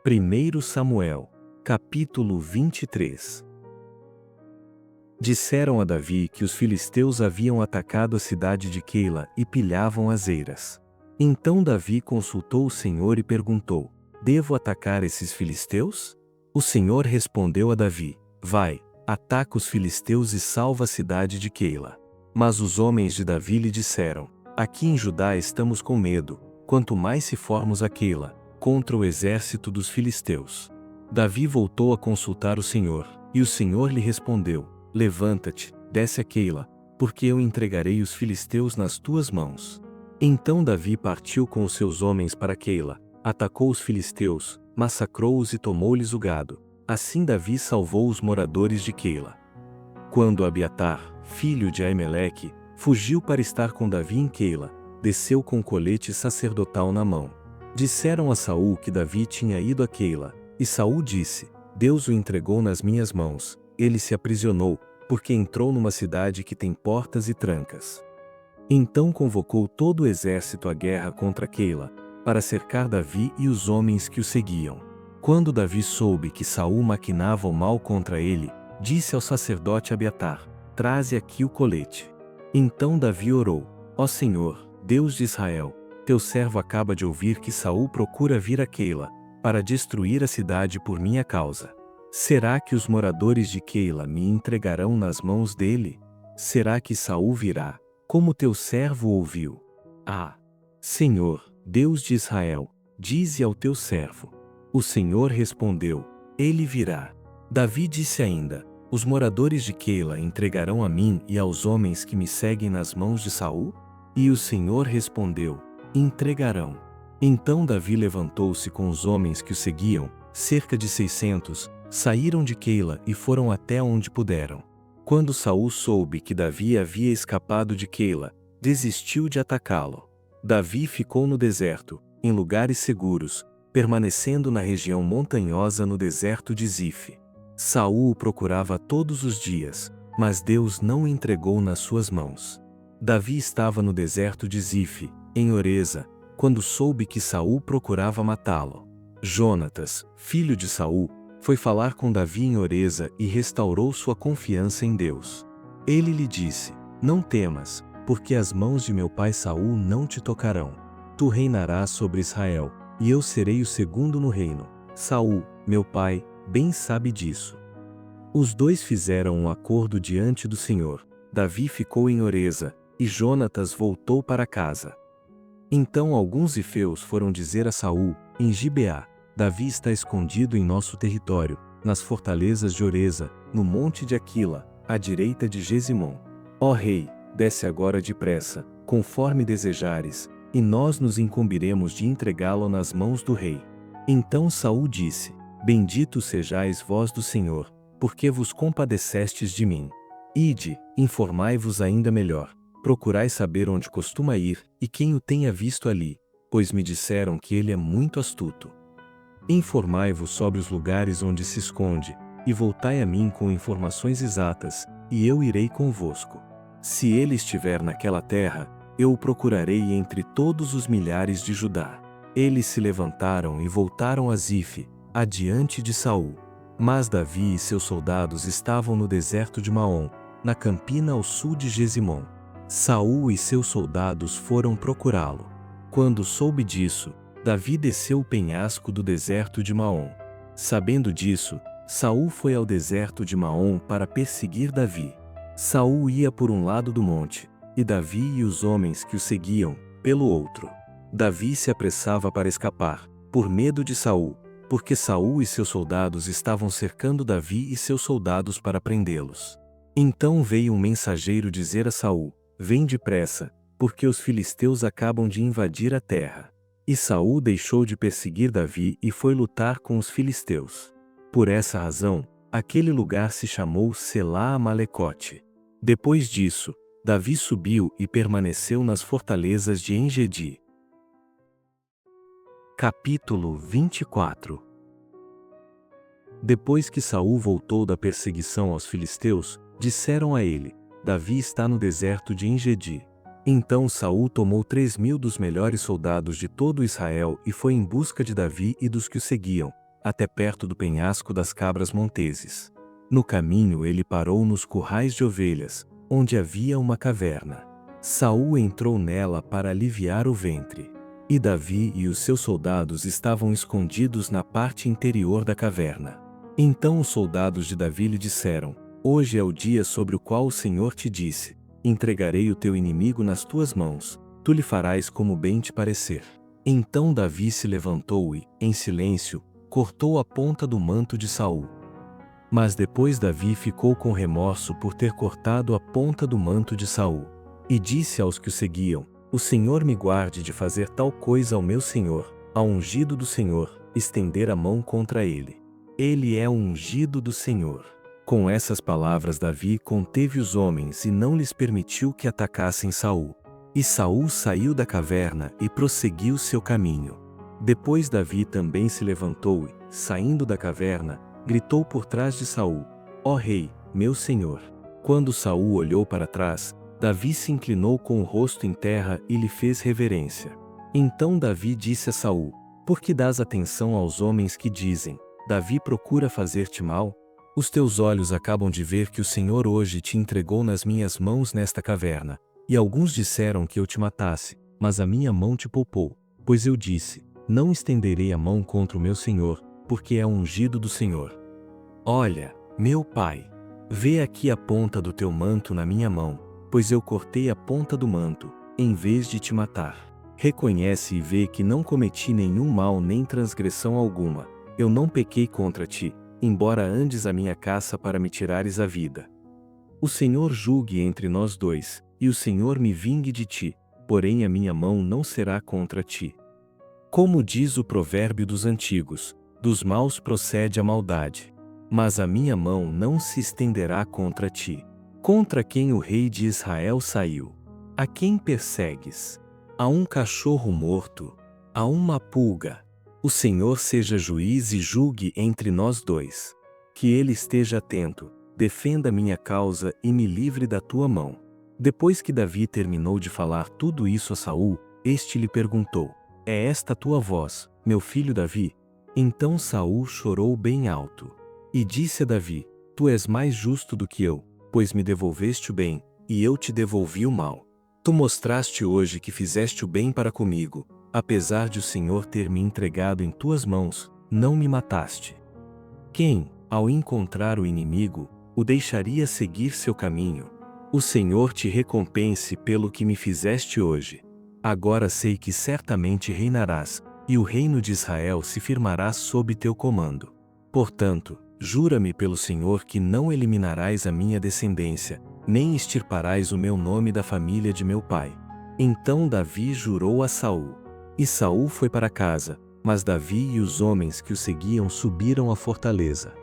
1 Samuel, capítulo 23. Disseram a Davi que os filisteus haviam atacado a cidade de Keila e pilhavam as eiras. Então Davi consultou o Senhor e perguntou: Devo atacar esses filisteus? O Senhor respondeu a Davi: Vai, ataca os filisteus e salva a cidade de Keila. Mas os homens de Davi lhe disseram: Aqui em Judá estamos com medo, quanto mais se formos a Keila, contra o exército dos filisteus. Davi voltou a consultar o Senhor, e o Senhor lhe respondeu: Levanta-te, desce a Keila, porque eu entregarei os filisteus nas tuas mãos. Então Davi partiu com os seus homens para Keila, atacou os filisteus, massacrou-os e tomou-lhes o gado. Assim Davi salvou os moradores de Keila. Quando Abiatar, filho de Aimeleque, fugiu para estar com Davi em Keila, desceu com o colete sacerdotal na mão. Disseram a Saul que Davi tinha ido a Keila, e Saul disse: Deus o entregou nas minhas mãos. Ele se aprisionou, porque entrou numa cidade que tem portas e trancas. Então convocou todo o exército à guerra contra Keila, para cercar Davi e os homens que o seguiam. Quando Davi soube que Saul maquinava o mal contra ele, disse ao sacerdote Abiatar: Traze aqui o colete. Então Davi orou: Ó Senhor, Deus de Israel, teu servo acaba de ouvir que Saul procura vir a Keila, para destruir a cidade por minha causa. Será que os moradores de Keila me entregarão nas mãos dele? Será que Saul virá, como teu servo ouviu? Ah, Senhor, Deus de Israel, dize ao teu servo. O Senhor respondeu: Ele virá. Davi disse ainda: Os moradores de Keila entregarão a mim e aos homens que me seguem nas mãos de Saul? E o Senhor respondeu: Entregarão. Então Davi levantou-se com os homens que o seguiam, cerca de 600, saíram de Keila e foram até onde puderam. Quando Saul soube que Davi havia escapado de Keila, desistiu de atacá-lo. Davi ficou no deserto, em lugares seguros, permanecendo na região montanhosa no deserto de Zife. Saul o procurava todos os dias, mas Deus não o entregou nas suas mãos. Davi estava no deserto de Zife, em Oreza, quando soube que Saul procurava matá-lo. Jonatas, filho de Saul, foi falar com Davi em Oreza e restaurou sua confiança em Deus. Ele lhe disse: Não temas, porque as mãos de meu pai Saul não te tocarão. Tu reinarás sobre Israel, e eu serei o segundo no reino. Saul, meu pai, bem sabe disso. Os dois fizeram um acordo diante do Senhor. Davi ficou em Oreza, e Jonatas voltou para casa. Então alguns zifeus foram dizer a Saul, em Gibeá: Davi está escondido em nosso território, nas fortalezas de Oreza, no monte de Aquila, à direita de Gesimon. Ó rei, desce agora depressa, conforme desejares, e nós nos incumbiremos de entregá-lo nas mãos do rei. Então Saul disse: Bendito sejais vós do Senhor, porque vos compadecestes de mim. Ide, informai-vos ainda melhor, procurai saber onde costuma ir, e quem o tenha visto ali, pois me disseram que ele é muito astuto. Informai-vos sobre os lugares onde se esconde, e voltai a mim com informações exatas, e eu irei convosco. Se ele estiver naquela terra, eu o procurarei entre todos os milhares de Judá. Eles se levantaram e voltaram a Zife, adiante de Saul. Mas Davi e seus soldados estavam no deserto de Maom, na campina ao sul de Gesimon. Saul e seus soldados foram procurá-lo. Quando soube disso, Davi desceu o penhasco do deserto de Maom. Sabendo disso, Saul foi ao deserto de Maom para perseguir Davi. Saul ia por um lado do monte, e Davi e os homens que o seguiam, pelo outro. Davi se apressava para escapar, por medo de Saul, porque Saul e seus soldados estavam cercando Davi e seus soldados para prendê-los. Então veio um mensageiro dizer a Saul: Vem depressa, porque os filisteus acabam de invadir a terra. E Saul deixou de perseguir Davi e foi lutar com os filisteus. Por essa razão, aquele lugar se chamou Selá Amalecote. Depois disso, Davi subiu e permaneceu nas fortalezas de En-Gedi. Capítulo 24. Depois que Saul voltou da perseguição aos filisteus, disseram a ele: Davi está no deserto de En-Gedi. Então Saul tomou 3.000 dos melhores soldados de todo Israel e foi em busca de Davi e dos que o seguiam, até perto do penhasco das cabras monteses. No caminho ele parou nos currais de ovelhas, onde havia uma caverna. Saul entrou nela para aliviar o ventre. E Davi e os seus soldados estavam escondidos na parte interior da caverna. Então os soldados de Davi lhe disseram: Hoje é o dia sobre o qual o Senhor te disse: Entregarei o teu inimigo nas tuas mãos, tu lhe farás como bem te parecer. Então Davi se levantou e, em silêncio, cortou a ponta do manto de Saul. Mas depois Davi ficou com remorso por ter cortado a ponta do manto de Saul. E disse aos que o seguiam: O Senhor me guarde de fazer tal coisa ao meu senhor, ao ungido do Senhor, estender a mão contra ele. Ele é o ungido do Senhor. Com essas palavras Davi conteve os homens e não lhes permitiu que atacassem Saul. E Saul saiu da caverna e prosseguiu seu caminho. Depois Davi também se levantou e, saindo da caverna, gritou por trás de Saul: Ó rei, meu senhor. Quando Saul olhou para trás, Davi se inclinou com o rosto em terra e lhe fez reverência. Então Davi disse a Saul: Por que dás atenção aos homens que dizem: Davi procura fazer-te mal? Os teus olhos acabam de ver que o Senhor hoje te entregou nas minhas mãos nesta caverna. E alguns disseram que eu te matasse, mas a minha mão te poupou. Pois eu disse: Não estenderei a mão contra o meu senhor, porque é o ungido do Senhor. Olha, meu pai, vê aqui a ponta do teu manto na minha mão, pois eu cortei a ponta do manto, em vez de te matar. Reconhece e vê que não cometi nenhum mal nem transgressão alguma. Eu não pequei contra ti, embora andes a minha caça para me tirares a vida. O Senhor julgue entre nós dois, e o Senhor me vingue de ti, porém a minha mão não será contra ti. Como diz o provérbio dos antigos, dos maus procede a maldade. Mas a minha mão não se estenderá contra ti. Contra quem o rei de Israel saiu? A quem persegues? A um cachorro morto? A uma pulga? O Senhor seja juiz e julgue entre nós dois. Que ele esteja atento, defenda minha causa e me livre da tua mão. Depois que Davi terminou de falar tudo isso a Saul, este lhe perguntou: É esta a tua voz, meu filho Davi? Então Saul chorou bem alto. E disse a Davi: Tu és mais justo do que eu, pois me devolveste o bem, e eu te devolvi o mal. Tu mostraste hoje que fizeste o bem para comigo, apesar de o Senhor ter me entregado em tuas mãos, não me mataste. Quem, ao encontrar o inimigo, o deixaria seguir seu caminho? O Senhor te recompense pelo que me fizeste hoje. Agora sei que certamente reinarás, e o reino de Israel se firmará sob teu comando. Portanto, jura-me pelo Senhor que não eliminarás a minha descendência, nem extirparás o meu nome da família de meu pai. Então Davi jurou a Saul. E Saul foi para casa, mas Davi e os homens que o seguiam subiram à fortaleza.